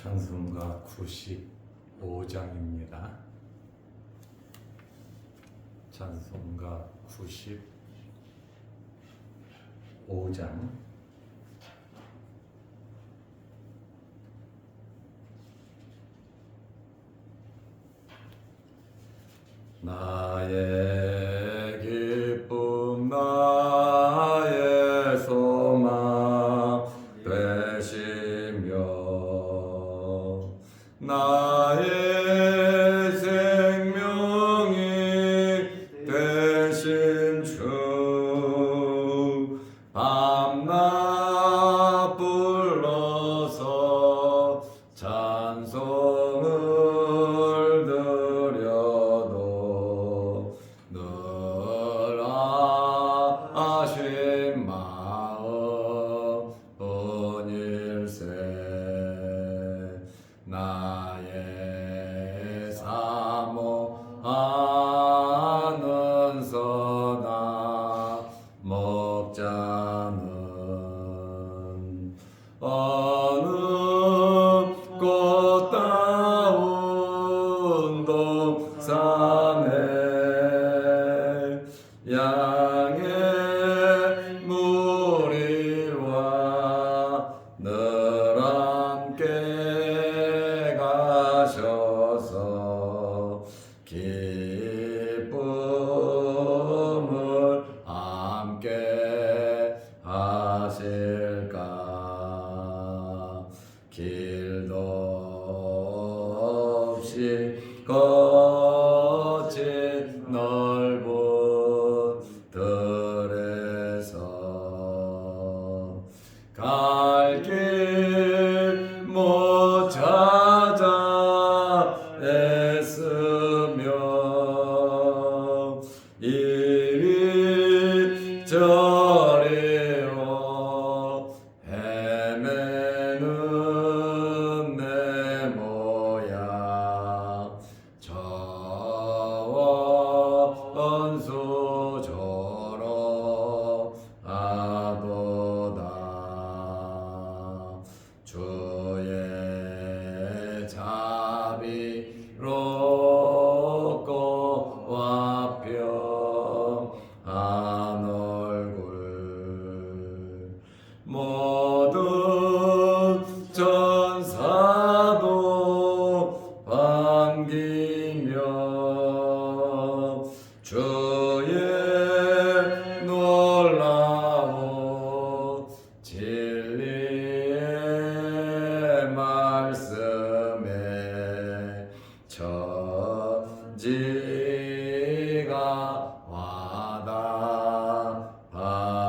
찬송가 95장입니다. 찬송가 95장. 나의 기쁨 나의 소망 되시며 나의 생명이 되신 주 밤낮 불러서 찬송을 드려도 늘 아신 마음 뿐일세. 나의 사모하는 선한 목자는 어느 꽃다운 동산에 양의 무리와 늘 함께 가셔서 기쁨을 함께 하실까. 길도 없이 거친 넓은 들에서 갈 길 못 찾아 애쓰며 이리저리로 헤매는 내 모양 저원수조로 하도다. 주의 자비롭고 화평한 얼굴 모든 천사도 반기며 주의 놀라운 진리의 말씀에 천지가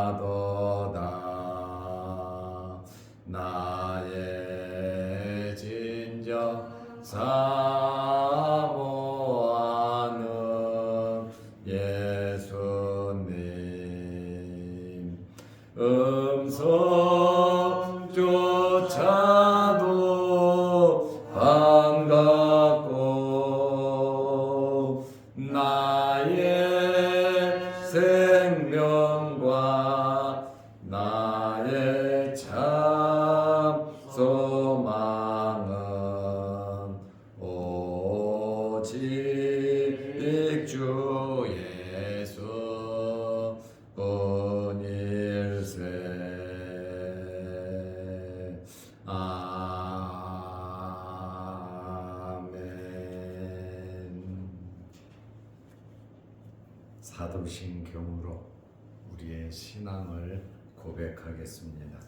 와닿아도다. 나의 진정 사모하는 예수님 음성조차도 반갑고 나의 생명과 나의 참 소망은 오직 주 예수 뿐일세. 아멘. 사도신경으로 우리의 신앙을 고백하겠습니다.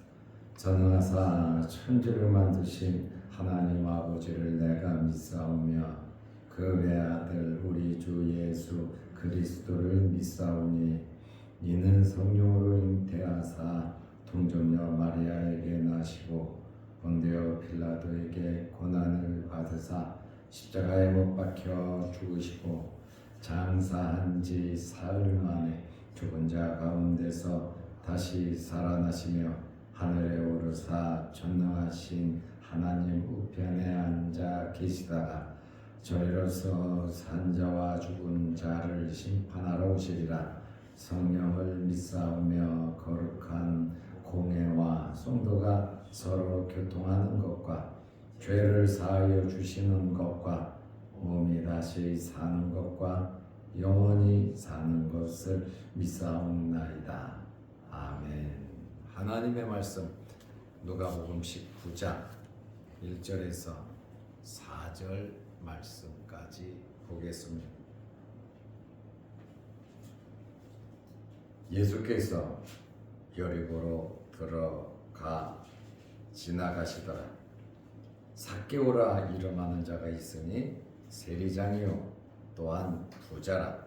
전능하사 천지를 만드신 하나님 아버지를 내가 믿사오며 그 외아들 우리 주 예수 그리스도를 믿사오니 이는 성령으로 잉태하사 동정녀 마리아에게 나시고 본디오 빌라도에게 고난을 받으사 십자가에 못 박혀 죽으시고 장사한 지 사흘 만에 죽은 자 가운데서 다시 살아나시며 하늘에 오르사 전능하신 하나님 우편에 앉아 계시다가 저희로서 산자와 죽은 자를 심판하러 오시리라. 성령을 믿사오며 거룩한 공회와 성도가 서로 교통하는 것과 죄를 사하여 주시는 것과 몸이 다시 사는 것과 영원히 사는 것을 믿사옵나이다. 아멘. 하나님의 말씀 누가복음 19장 1절에서 4절 말씀까지 보겠습니다. 예수께서 여리고로 들어가 지나가시더라. 삭개오라 이름하는 자가 있으니 세리장이요 또한 부자라.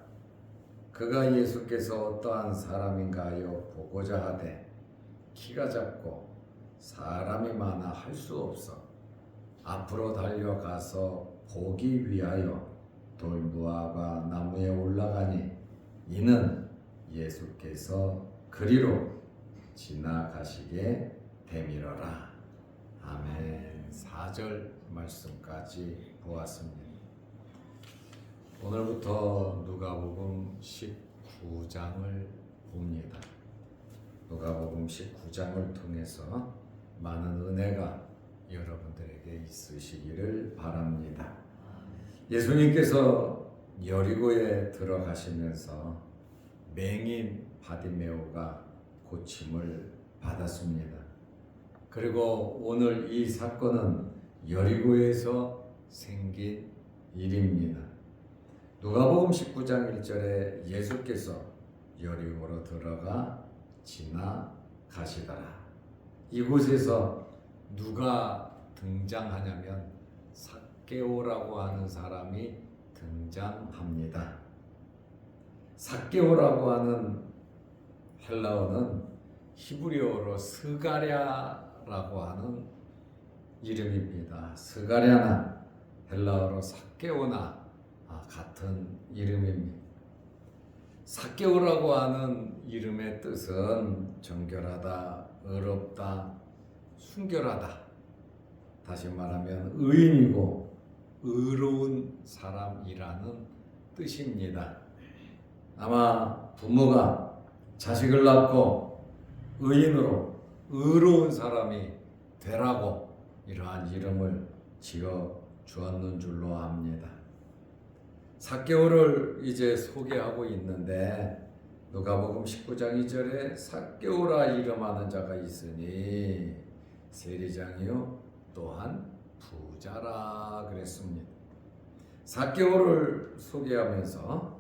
그가 예수께서 어떠한 사람인가 하여 보고자 하되 키가 작고 사람이 많아 할 수 없어 앞으로 달려가서 보기 위하여 돌무화과 나무에 올라가니 이는 예수께서 그리로 지나가시게 되밀어라. 아멘. 4절 말씀까지 보았습니다. 오늘부터 누가복음 19장을 봅니다. 누가복음 19장을 통해서 많은 은혜가 여러분들에게 있으시기를 바랍니다. 예수님께서 여리고에 들어가시면서 맹인 바디메오가 고침을 받았습니다. 그리고 오늘 이 사건은 여리고에서 생긴 일입니다. 누가복음 19장 1절에 예수께서 여리고로 들어가 지나가시더라. 이곳에서 누가 등장하냐면 삭개오라고 하는 사람이 등장합니다. 삭개오라고 하는 헬라어는 히브리어로 스가랴라고 하는 이름입니다. 스가랴나 헬라어로 삭개오나 같은 이름입니다. 삭개오라고 하는 이름의 뜻은 정결하다, 의롭다, 순결하다. 다시 말하면 의인이고 의로운 사람이라는 뜻입니다. 아마 부모가 자식을 낳고 의인으로 의로운 사람이 되라고 이러한 이름을 지어 주었는 줄로 압니다. 삭개오를 이제 소개하고 있는데 누가복음 19장 2절에 삭개오라 이름하는 자가 있으니 세리장이요 또한 부자라 그랬습니다. 삭개오를 소개하면서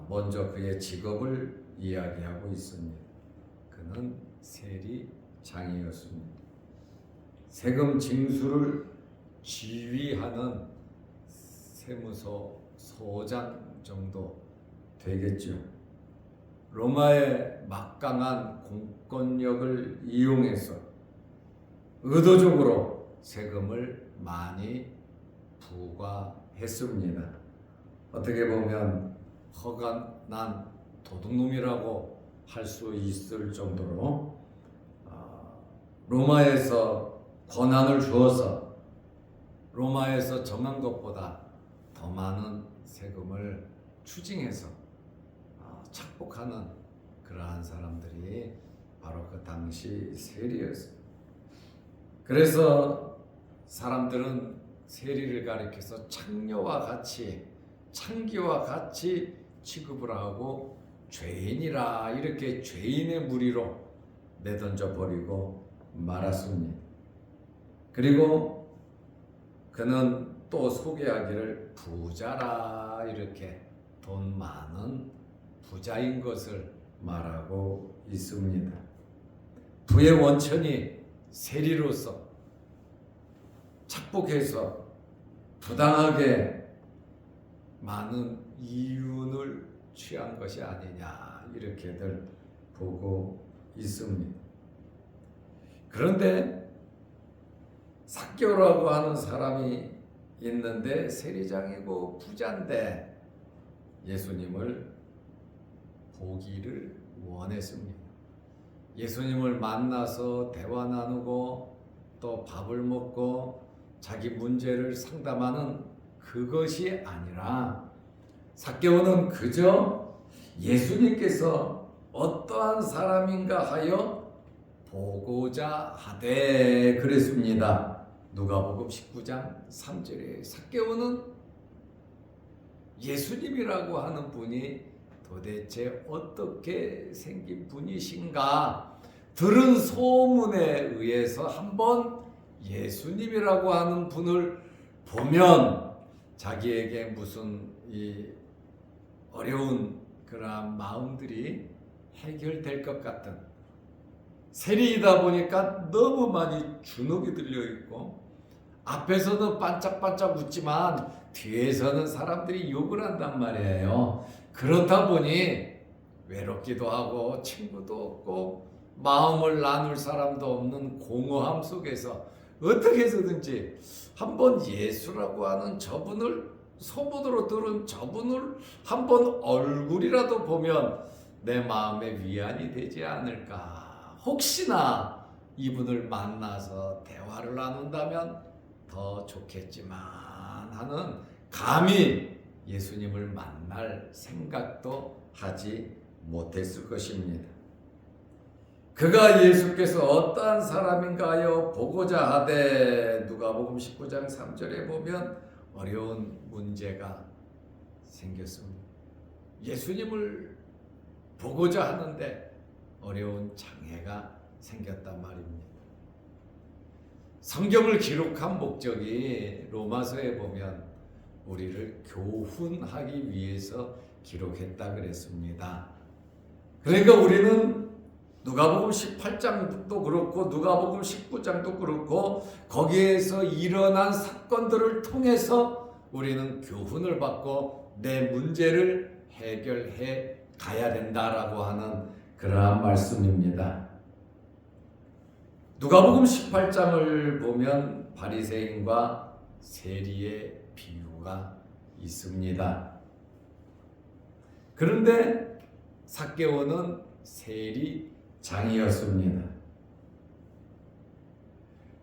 먼저 그의 직업을 이야기하고 있습니다. 그는 세리장이었습니다. 세금 징수를 지휘하는 세무서 소장 정도 되겠죠. 로마의 막강한 공권력을 이용해서 의도적으로 세금을 많이 부과했습니다. 어떻게 보면 허가난 도둑놈이라고 할 수 있을 정도로 로마에서 권한을 주어서 로마에서 정한 것보다 더 많은 세금을 추징해서 착복하는 그러한 사람들이 바로 그 당시 세리였습니다. 그래서 사람들은 세리를 가리켜서 창녀와 같이 창기와 같이 취급을 하고 죄인이라 이렇게 죄인의 무리로 내던져 버리고 말았습니다. 그리고 그는 또 소개하기를 부자라 이렇게 돈 많은 부자인 것을 말하고 있습니다. 부의 원천이 세리로서 착복해서 부당하게 많은 이윤을 취한 것이 아니냐 이렇게들 보고 있습니다. 그런데 삭개오라고 하는 사람이 있는데 세리장이고 부자인데 예수님을 보기를 원했습니다. 예수님을 만나서 대화 나누고 또 밥을 먹고 자기 문제를 상담하는 그것이 아니라 삭개오는 그저 예수님께서 어떠한 사람인가 하여 보고자 하되 그랬습니다. 누가복음 19장 3절에 삭개오는 예수님이라고 하는 분이 도대체 어떻게 생긴 분이신가 들은 소문에 의해서 한번 예수님이라고 하는 분을 보면 자기에게 무슨 이 어려운 그러한 마음들이 해결될 것 같은 세리이다 보니까 너무 많이 주눅이 들려 있고 앞에서는 반짝반짝 웃지만 뒤에서는 사람들이 욕을 한단 말이에요. 그렇다 보니 외롭기도 하고 친구도 없고 마음을 나눌 사람도 없는 공허함 속에서 어떻게 해서든지 한번 예수라고 하는 저분을 소문으로 들은 저분을 한번 얼굴이라도 보면 내 마음에 위안이 되지 않을까. 혹시나 이분을 만나서 대화를 나눈다면 더 좋겠지만 하는 감히 예수님을 만날 생각도 하지 못했을 것입니다. 그가 예수께서 어떠한 사람인가요? 보고자 하되 누가복음 19장 3절에 보면 어려운 문제가 생겼습니다. 예수님을 보고자 하는데 어려운 장애가 생겼단 말입니다. 성경을 기록한 목적이 로마서에 보면 우리를 교훈하기 위해서 기록했다 그랬습니다. 그러니까 우리는 누가복음 18장도 그렇고 누가복음 19장도 그렇고 거기에서 일어난 사건들을 통해서 우리는 교훈을 받고 내 문제를 해결해 가야 된다라고 하는 그러한 말씀입니다. 누가복음 18장을 보면 바리새인과 세리의 비유가 있습니다. 그런데 삭개오는 세리장이었습니다.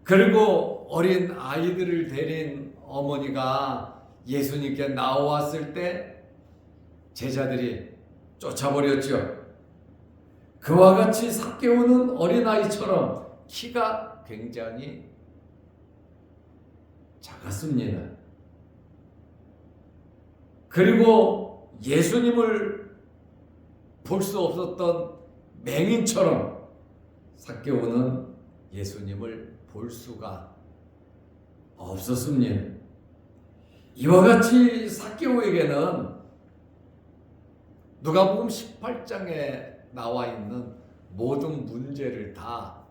그리고 어린 아이들을 데린 어머니가 예수님께 나왔을 때 제자들이 쫓아버렸죠. 그와 같이 삭개오는 어린아이처럼 키가 굉장히 작았습니다. 그리고 예수님을 볼 수 없었던 맹인처럼 삭개오는 예수님을 볼 수가 없었습니다. 이와 같이 삭개오에게는 누가복음 18장에 나와 있는 모든 문제를 다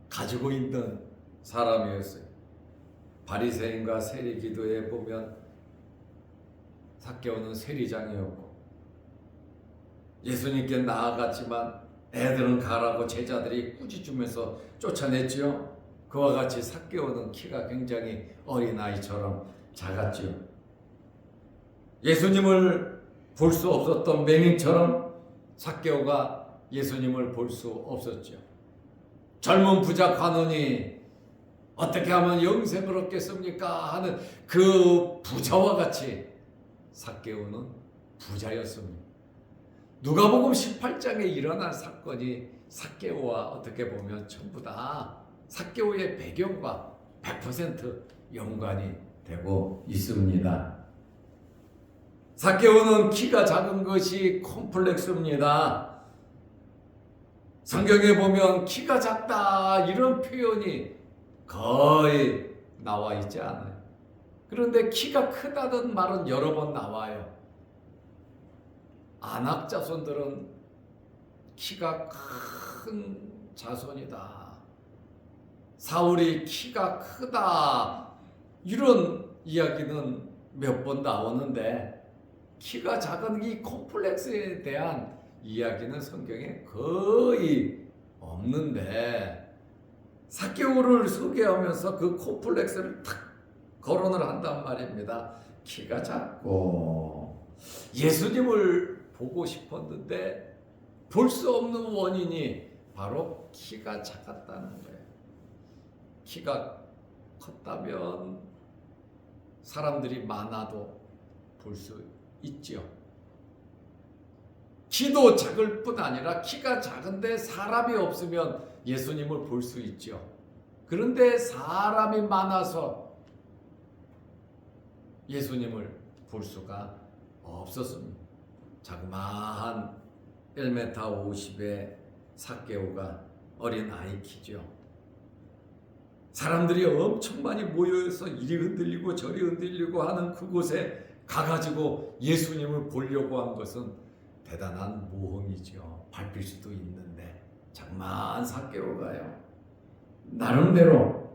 가지고 있는 사람이었어요. 바리새인과 세리 기도에 보면 삭개오는 세리장이었고 예수님께 나아갔지만 애들은 가라고 제자들이 꾸짖으면서 쫓아냈지요. 그와 같이 삭개오는 키가 굉장히 어린아이처럼 작았지요. 예수님을 볼 수 없었던 맹인처럼 삭개오가 예수님을 볼 수 없었죠. 젊은 부자 관원이 어떻게 하면 영생을 얻겠습니까? 하는 그 부자와 같이 삭개오는 부자였습니다. 누가복음 18장에 일어난 사건이 삭개오와 어떻게 보면 전부 다 삭개오의 배경과 100% 연관이 되고 있습니다. 삭개오는 키가 작은 것이 콤플렉스입니다. 성경에 보면 키가 작다 이런 표현이 거의 나와 있지 않아요. 그런데 키가 크다는 말은 여러 번 나와요. 아낙 자손들은 키가 큰 자손이다. 사울이 키가 크다. 이런 이야기는 몇 번 나오는데 키가 작은 이 콤플렉스에 대한 이야기는 성경에 거의 없는데 삭개오를 소개하면서 그 콤플렉스를 탁 거론을 한단 말입니다. 키가 작고 예수님을 보고 싶었는데 볼 수 없는 원인이 바로 키가 작았다는 거예요. 키가 컸다면 사람들이 많아도 볼 수 있죠. 키도 작을 뿐 아니라 키가 작은데 사람이 없으면 예수님을 볼 수 있죠. 그런데 사람이 많아서 예수님을 볼 수가 없었습니다. 자그마한 1m 50의 삭개오가 어린아이 키죠. 사람들이 엄청 많이 모여서 이리 흔들리고 저리 흔들리고 하는 그곳에 가가지고 예수님을 보려고 한 것은 대단한 모험이죠. 밟힐 수도 있는데 자그마한 삭개오가요. 나름대로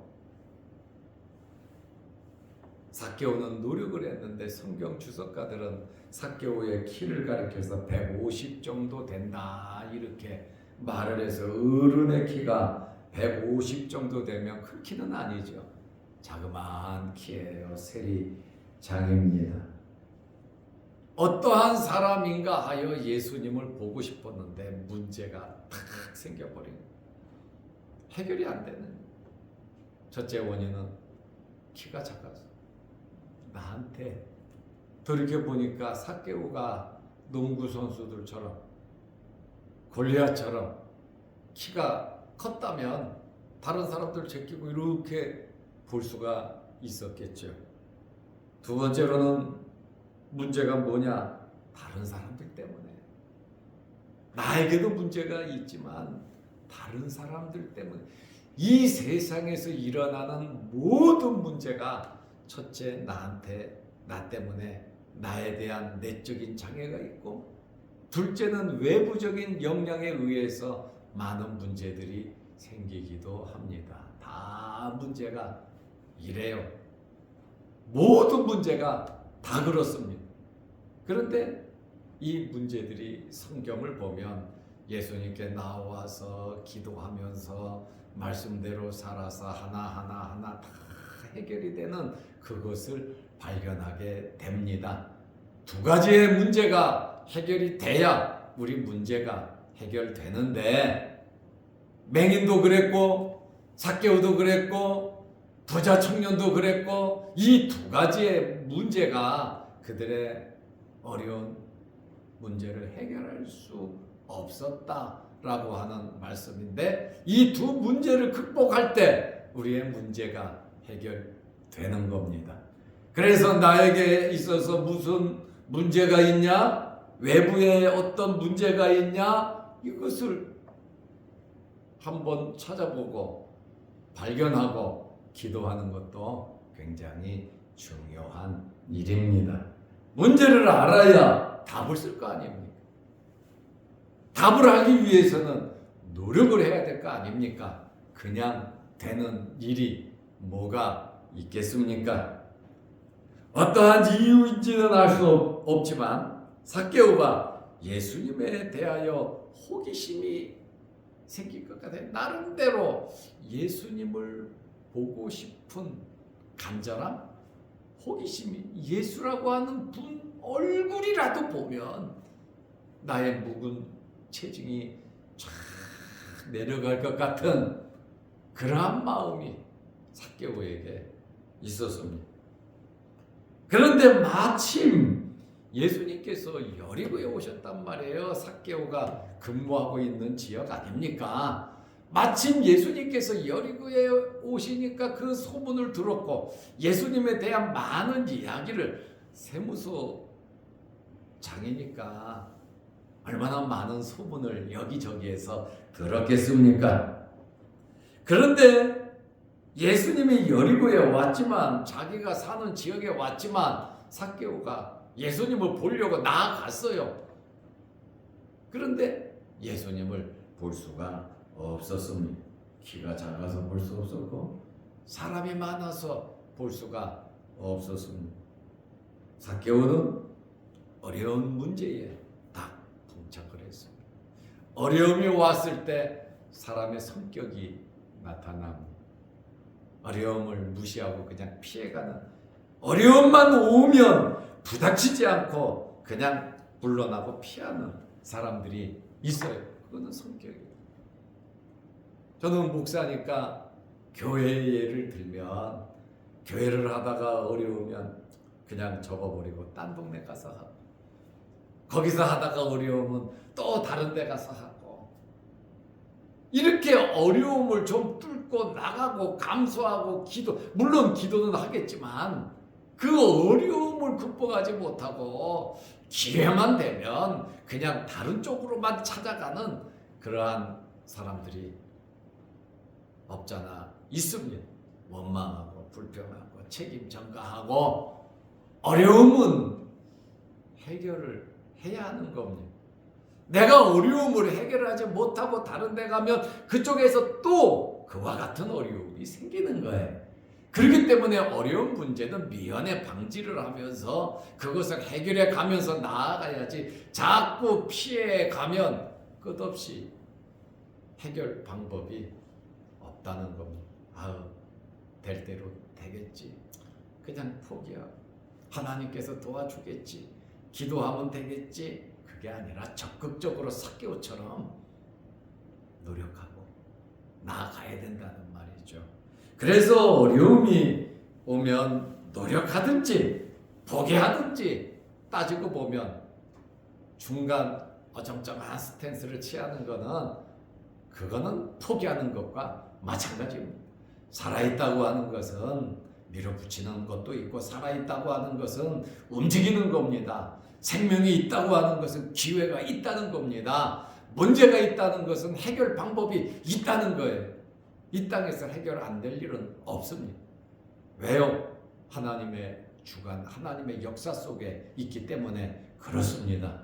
삭개오는 노력을 했는데 성경 주석가들은 삭개오의 키를 가리켜서 150 정도 된다 이렇게 말을 해서 어른의 키가 150 정도 되면 큰 키는 아니죠. 자그마한 키예요. 세리장입니다. 어떠한 사람인가 하여 예수님을 보고 싶었는데 문제가 탁 생겨버린 해결이 안 되는 첫째 원인은 키가 작아서 나한테 돌이켜보니까 삭개오가 농구 선수들처럼 골리앗처럼 키가 컸다면 다른 사람들 제끼고 이렇게 볼 수가 있었겠죠. 두 번째로는 문제가 뭐냐? 다른 사람들 때문에. 나에게도 문제가 있지만 다른 사람들 때문에. 이 세상에서 일어나는 모든 문제가 첫째 나 때문에 나에 대한 내적인 장애가 있고, 둘째는 외부적인 영향에 의해서 많은 문제들이 생기기도 합니다. 다 문제가 이래요. 모든 문제가 다 그렇습니다. 그런데 이 문제들이 성경을 보면 예수님께 나와서 기도하면서 말씀대로 살아서 하나하나 다 해결이 되는 그것을 발견하게 됩니다. 두 가지의 문제가 해결이 돼야 우리 문제가 해결되는데, 맹인도 그랬고 삭개오도 그랬고 부자 청년도 그랬고, 이 두 가지의 문제가 그들의 어려운 문제를 해결할 수 없었다라고 하는 말씀인데, 이 두 문제를 극복할 때 우리의 문제가 해결되는 겁니다. 그래서 나에게 있어서 무슨 문제가 있냐? 외부에 어떤 문제가 있냐? 이것을 한번 찾아보고 발견하고 기도하는 것도 굉장히 중요한 일입니다. 문제를 알아야 답을 쓸 거 아닙니까? 답을 하기 위해서는 노력을 해야 될 거 아닙니까? 그냥 되는 일이 뭐가 있겠습니까? 어떠한 이유인지는 알 수 없지만 삭개오가 예수님에 대하여 호기심이 생길 것 같아요. 나름대로 예수님을 보고 싶은 간절함, 호기심이, 예수라고 하는 분 얼굴이라도 보면 나의 묵은 체증이 쫙 내려갈 것 같은 그러한 마음이 삭개오에게 있었습니다. 그런데 마침 예수님께서 여리고에 오셨단 말이에요. 삭개오가 근무하고 있는 지역 아닙니까? 마침 예수님께서 여리고에 오시니까 그 소문을 들었고, 예수님에 대한 많은 이야기를, 세무서 장이니까 얼마나 많은 소문을 여기저기에서 들었겠습니까? 그런데 예수님이 여리고에 왔지만, 자기가 사는 지역에 왔지만 삭개오가 예수님을 보려고 나아갔어요. 그런데 예수님을 볼 수가 없었습니다. 키가 작아서 볼 수 없었고 사람이 많아서 볼 수가 없었습니다. 삭개오는 어려운 문제에 딱 봉착을 했습니다. 어려움이 왔을 때 사람의 성격이 나타납니다. 어려움을 무시하고 그냥 피해가는, 어려움만 오면 부닥치지 않고 그냥 물러나고 피하는 사람들이 있어요. 그거는 성격이에요. 저는 목사니까 교회 예를 들면, 교회를 하다가 어려우면 그냥 접어버리고 딴 동네 가서 하고, 거기서 하다가 어려우면 또 다른 데 가서 하고, 이렇게 어려움을 좀 뚫고 나가고 감수하고 물론 기도는 하겠지만 그 어려움을 극복하지 못하고 기회만 되면 그냥 다른 쪽으로만 찾아가는 그러한 사람들이 없잖아 있습니다. 원망하고 불평하고 책임 전가하고 어려움은 해결을 해야 하는 겁니다. 내가 어려움을 해결하지 못하고 다른 데 가면 그쪽에서 또 그와 같은 어려움이 생기는 거예요. 그렇기 때문에 어려운 문제는 미연에 방지를 하면서 그것을 해결해 가면서 나아가야지 자꾸 피해 가면 끝없이 해결 방법이 없다는 겁니다. 될 대로 되겠지. 그냥 포기하고 하나님께서 도와주겠지. 기도하면 되겠지. 그게 아니라 적극적으로 삭개오처럼 노력하고 나아가야 된다는 말이죠. 그래서 어려움이 오면 노력하든지 포기하든지 따지고 보면 중간 어정쩡한 스탠스를 취하는 그거는 포기하는 것과 마찬가지입니다. 살아있다고 하는 것은 밀어붙이는 것도 있고 살아있다고 하는 것은 움직이는 겁니다. 생명이 있다고 하는 것은 기회가 있다는 겁니다. 문제가 있다는 것은 해결 방법이 있다는 거예요. 이 땅에서 해결 안 될 일은 없습니다. 왜요? 하나님의 주관, 하나님의 역사 속에 있기 때문에 그렇습니다.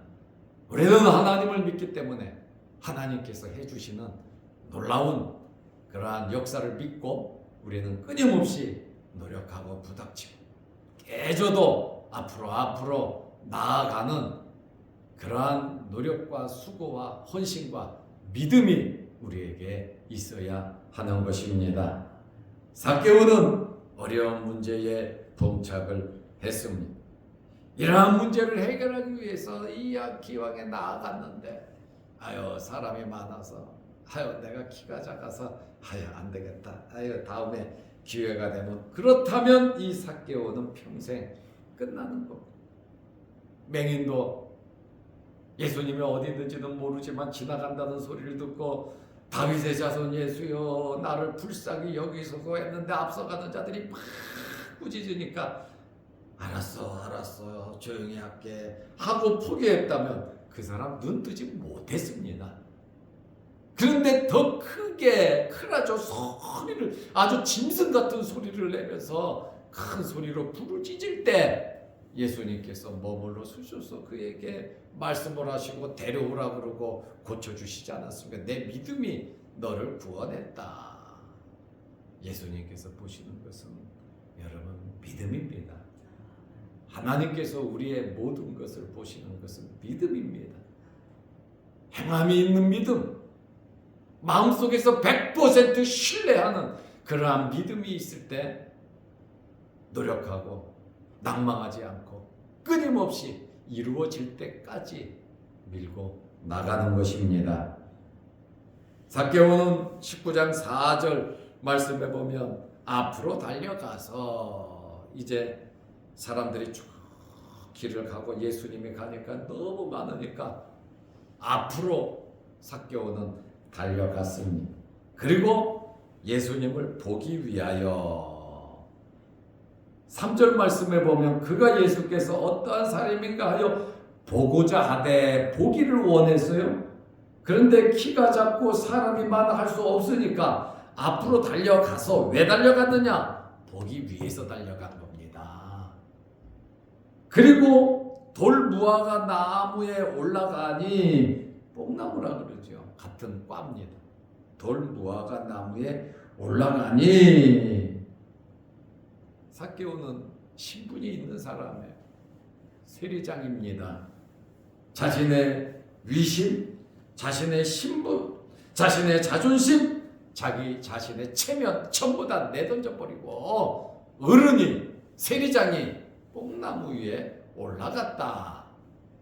우리는 하나님을 믿기 때문에 하나님께서 해주시는 놀라운 그러한 역사를 믿고 우리는 끊임없이 노력하고 부닥치고 깨져도 앞으로 나아가는 그러한 노력과 수고와 헌신과 믿음이 우리에게 있어야 하는 것입니다. 삭개오는 어려운 문제에 봉착을 했습니다. 이러한 문제를 해결하기 위해서 이왕기왕에 나아갔는데 사람이 많아서 내가 키가 작아서 안 되겠다. 다음에 기회가 되면 그렇다면 이 삭개오는 평생 끝나는 겁니다. 맹인도 예수님이 어디 있는지는 모르지만 지나간다는 소리를 듣고 다윗의 자손 예수여 나를 불쌍히 여기소서 했는데 앞서가는 자들이 막 꾸짖으니까 알았어 조용히 할게 하고 포기했다면 그 사람 눈 뜨지 못했습니다. 그런데 더 크라죠 소리를 아주 짐승 같은 소리를 내면서 큰 소리로 부르짖을 때 예수님께서 머물러 서셔서 그에게 말씀을 하시고 데려오라 그러고 고쳐주시지 않았습니까? 내 믿음이 너를 구원했다. 예수님께서 보시는 것은 여러분 믿음입니다. 하나님께서 우리의 모든 것을 보시는 것은 믿음입니다. 행함이 있는 믿음, 마음속에서 100% 신뢰하는 그러한 믿음이 있을 때 노력하고 낭망하지 않고 끊임없이 이루어질 때까지 밀고 나가는 것입니다. 삭개오는 19장 4절 말씀에 보면 앞으로 달려가서 이제 사람들이 쭉 길을 가고 예수님이 가니까 너무 많으니까 앞으로 삭개오는 달려갔습니다. 그리고 예수님을 보기 위하여 3절 말씀에 보면 그가 예수께서 어떠한 사람인가 하여 보고자 하되 보기를 원했어요. 그런데 키가 작고 사람이 많아 할 수 없으니까 앞으로 달려가서 왜 달려갔느냐? 보기 위해서 달려간 겁니다. 그리고 돌무화과 나무에 올라가니 뽕나무라 그러죠. 같은 과입니다. 돌무화과 나무에 올라가니 삭개오는 신분이 있는 사람의 세리장입니다. 자신의 위신, 자신의 신분, 자신의 자존심, 자기 자신의 체면 전부 다 내던져버리고 어른이 세리장이 뽕나무 위에 올라갔다.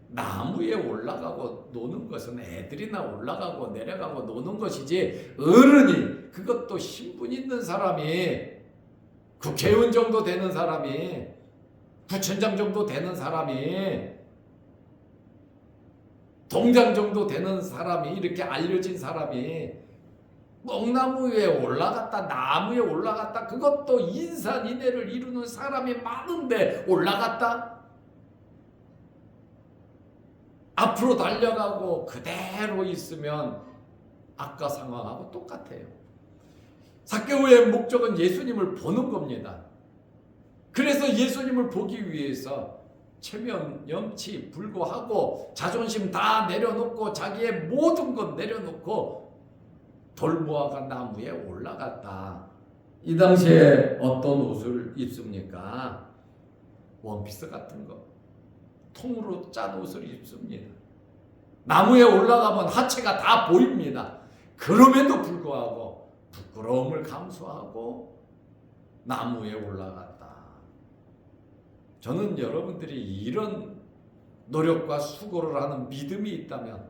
나무 위에 올라가고 노는 것은 애들이나 올라가고 내려가고 노는 것이지 어른이 그것도 신분 있는 사람이 국회의원 정도 되는 사람이 부천장 정도 되는 사람이 동장 정도 되는 사람이 이렇게 알려진 사람이 뽕나무 위에 올라갔다 나무 위에 올라갔다 그것도 인산인해를 이루는 사람이 많은데 올라갔다? 앞으로 달려가고 그대로 있으면 아까 상황하고 똑같아요. 삭개오의 목적은 예수님을 보는 겁니다. 그래서 예수님을 보기 위해서 체면, 염치, 불구하고 자존심 다 내려놓고 자기의 모든 것 내려놓고 돌무화과 나무에 올라갔다. 이 당시에 어떤 옷을 입습니까? 원피스 같은 거, 통으로 짠 옷을 입습니다. 나무에 올라가면 하체가 다 보입니다. 그럼에도 불구하고 부끄러움을 감수하고 나무에 올라갔다. 저는 여러분들이 이런 노력과 수고를 하는 믿음이 있다면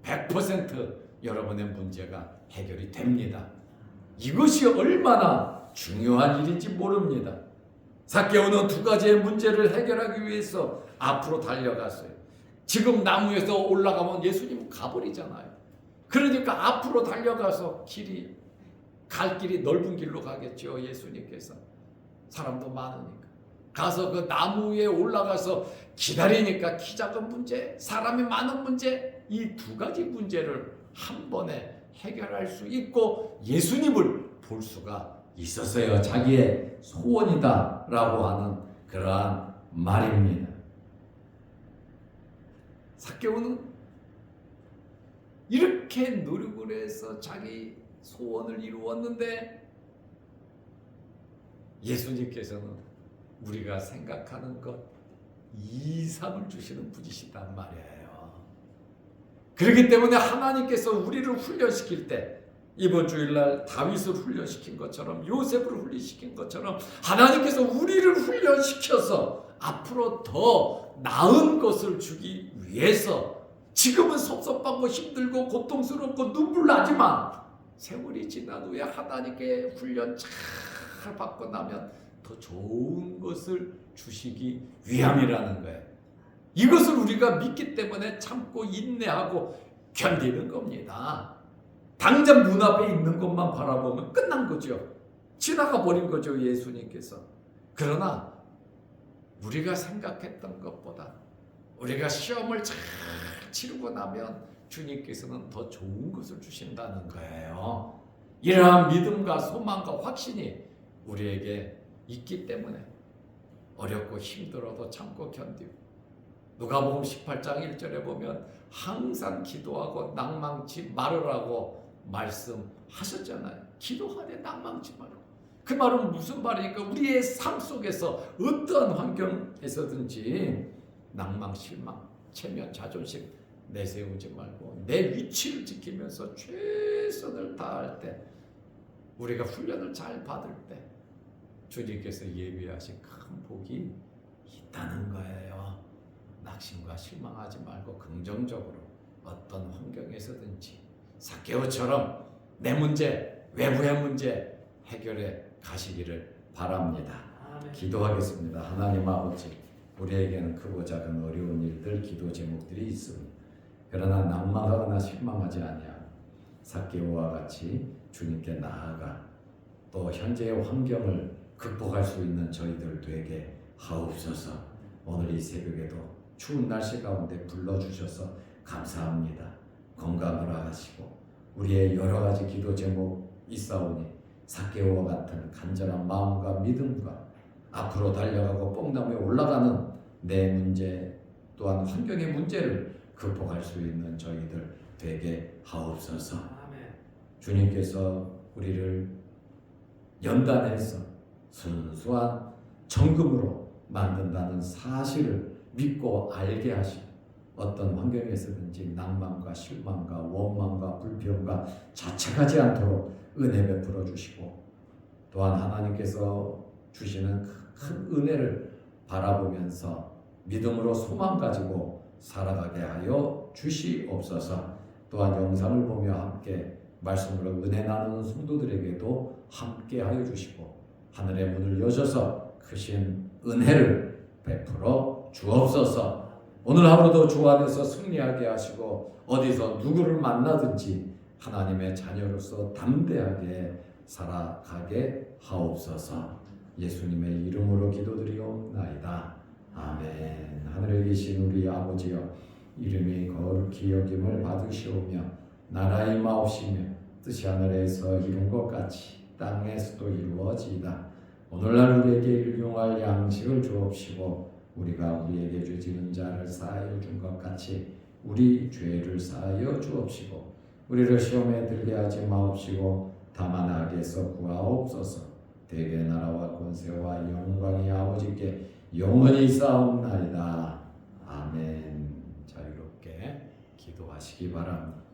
100% 여러분의 문제가 해결이 됩니다. 이것이 얼마나 중요한 일인지 모릅니다. 삭개오는 두 가지의 문제를 해결하기 위해서 앞으로 달려갔어요. 지금 나무에서 올라가면 예수님 가버리잖아요. 그러니까 앞으로 달려가서 갈 길이 넓은 길로 가겠죠. 예수님께서 사람도 많으니까 가서 그 나무 위에 올라가서 기다리니까 키 작은 문제, 사람이 많은 문제, 이 두 가지 문제를 한 번에 해결할 수 있고 예수님을 볼 수가 있었어요. 자기의 소원이다라고 하는 그러한 말입니다. 삭개오는 이렇게 노력을 해서 자기 소원을 이루었는데 예수님께서는 우리가 생각하는 것 이상을 주시는 분이시단 말이에요. 그렇기 때문에 하나님께서 우리를 훈련시킬 때 이번 주일날 다윗을 훈련시킨 것처럼 요셉을 훈련시킨 것처럼 하나님께서 우리를 훈련시켜서 앞으로 더 나은 것을 주기 위해서 지금은 섭섭하고 힘들고 고통스럽고 눈물 나지만 세월이 지난 후에 하나님께 훈련 잘 받고 나면 더 좋은 것을 주시기 위함이라는 거예요. 이것을 우리가 믿기 때문에 참고 인내하고 견디는 겁니다. 당장 눈앞에 있는 것만 바라보면 끝난 거죠. 지나가 버린 거죠, 예수님께서. 그러나 우리가 생각했던 것보다 우리가 시험을 잘 치르고 나면 주님께서는 더 좋은 것을 주신다는 거예요. 이러한 믿음과 소망과 확신이 우리에게 있기 때문에 어렵고 힘들어도 참고 견디고 누가복음 18장 1절에 보면 항상 기도하고 낭망치 말으라고 말씀하셨잖아요. 기도하되 낭망치 말고. 그 말은 무슨 말이니까 우리의 삶 속에서 어떠한 환경에서든지 낭망, 실망, 체면, 자존심 내세우지 말고 내 위치를 지키면서 최선을 다할 때 우리가 훈련을 잘 받을 때 주님께서 예비하신 큰 복이 있다는 거예요. 낙심과 실망하지 말고 긍정적으로 어떤 환경에서든지 삭개오처럼 내 문제, 외부의 문제 해결해 가시기를 바랍니다. 아멘. 기도하겠습니다. 하나님 아버지, 우리에게는 크고 작은 어려운 일들, 기도 제목들이 있습니다. 그러나 낭망하거나 실망하지 아니하고 삭개오와 같이 주님께 나아가 또 현재의 환경을 극복할 수 있는 저희들 되게 하옵소서. 오늘 이 새벽에도 추운 날씨 가운데 불러주셔서 감사합니다. 건강을 하시고 우리의 여러 가지 기도 제목 있사오니 삭개오와 같은 간절한 마음과 믿음과 앞으로 달려가고 뽕나무에 올라가는 내 문제 또한 환경의 문제를 극복할 수 있는 저희들 되게 하옵소서. 아멘. 주님께서 우리를 연단해서 순수한 정금으로 만든다는 사실을 믿고 알게 하시고 어떤 환경에서든지 낭만과 실망과 원망과 불평과 자책하지 않도록 은혜 베풀어 주시고 또한 하나님께서 주시는 큰 은혜를 바라보면서 믿음으로 소망 가지고 살아가게 하여 주시옵소서. 또한 영상을 보며 함께 말씀으로 은혜 나누는 성도들에게도 함께 하여 주시고 하늘의 문을 여셔서 크신 은혜를 베풀어 주옵소서. 오늘 하루도 주 안에서 승리하게 하시고 어디서 누구를 만나든지 하나님의 자녀로서 담대하게 살아가게 하옵소서. 예수님의 이름으로 기도드리옵나이다. 아멘. 하늘에 계신 우리 아버지여, 이름이 거룩히 여김을 받으시오며 나라의 마옵시며 뜻이 하늘에서 이룬 것 같이 땅에서도 이루어지이다. 오늘날 우리에게 일용할 양식을 주옵시고 우리가 우리에게 죄지은 자를 사하여 준 것 같이 우리 죄를 사하여 주옵시고 우리를 시험에 들게 하지 마옵시고 다만 악에서 구하옵소서. 대개 나라와 권세와 영광이 아버지께 영원히 있사옵나이다. 아멘. 자유롭게 기도하시기 바랍니다.